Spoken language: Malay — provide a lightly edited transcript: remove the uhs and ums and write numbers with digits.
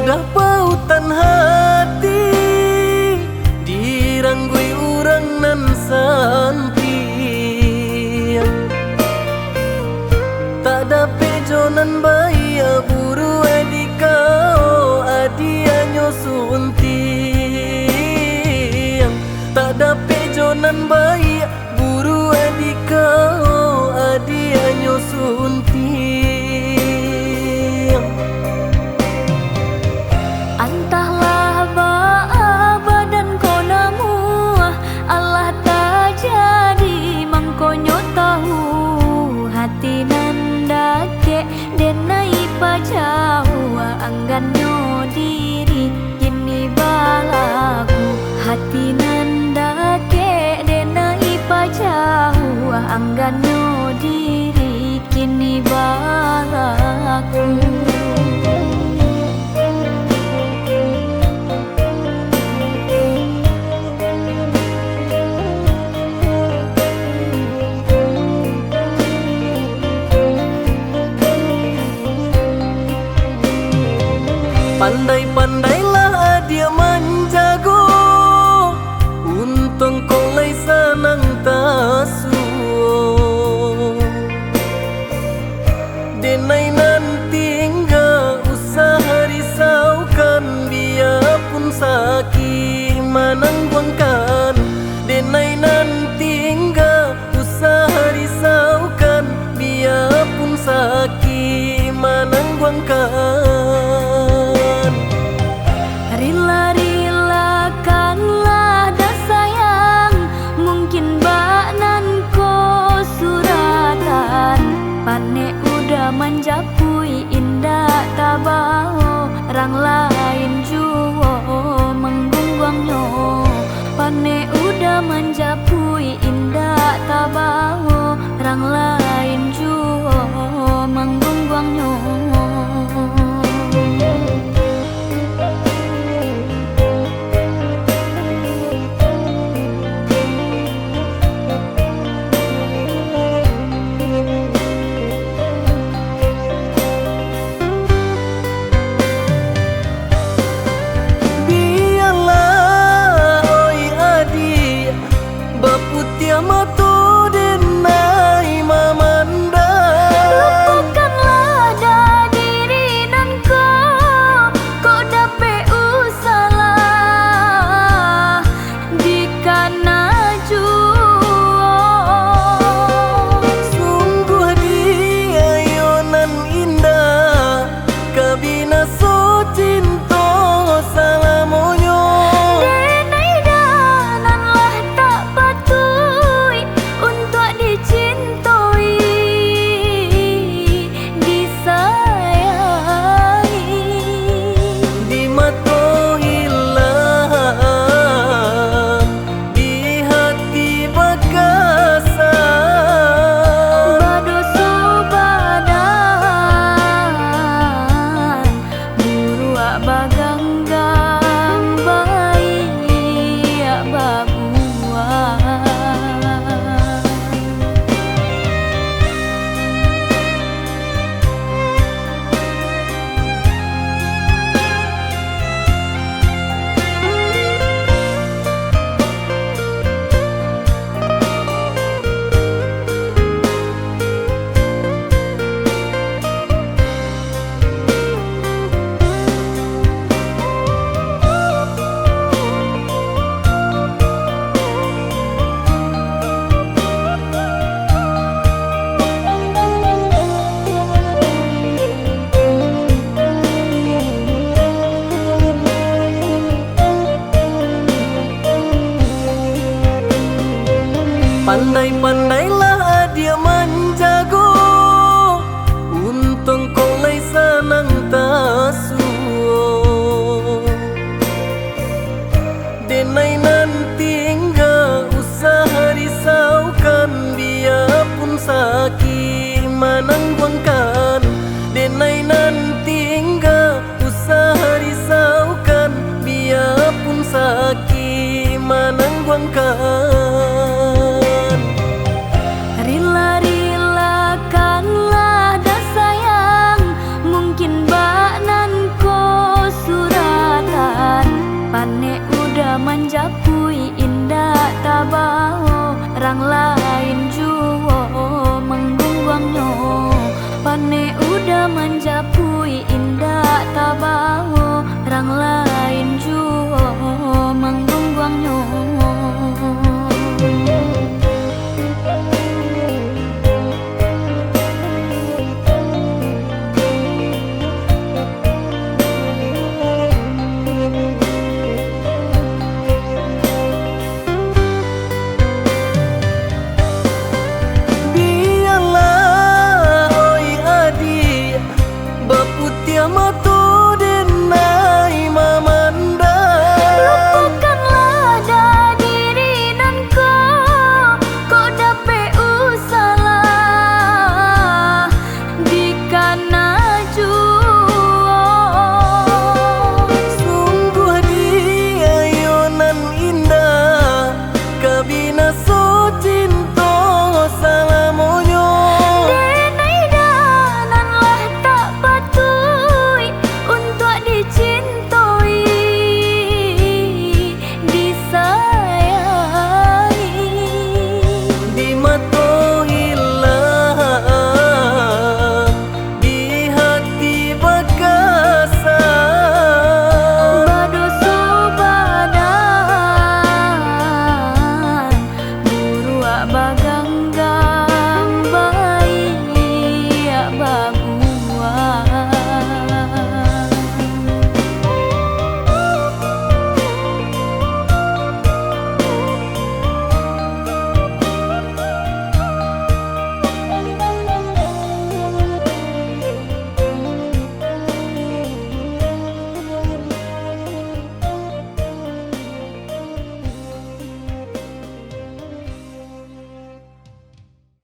Sudah pautan hati diranggui urang nan sampi, tak dapat jonan bayi buru adika adia nyosunti, tak dapat jonan bayi buru adika adia nyosunti. Entahlah badan konamu Allah tak jadi mangkonyo tahu hati nanda ke denai pajau angganyo diri kini balaku hati nanda ke denai pajau angganyo diri kini balaku. Pandai-pandailah dia menjago, untung kolai sanang tasu. Denai nanti enggak usah risaukan, biarpun sakit menangguangkan. Denai nanti enggak usah risaukan, biarpun sakit menangguangkan. Rila-rilakanlah dah sayang, mungkin baknan ko suratan. Pane udah menjapui indah tabao, orang lain juo menggungguangnya. Pane udah menjapui indah tabao, orang lain juo menggungguangnya. Mato denai mamandang, lupakanlah dah diri dan kau dapat usalah jika naju. Sungguh dia yonan indah kabina so cinta salamonyo. Baganggang bayi babuan. Pandai-pandailah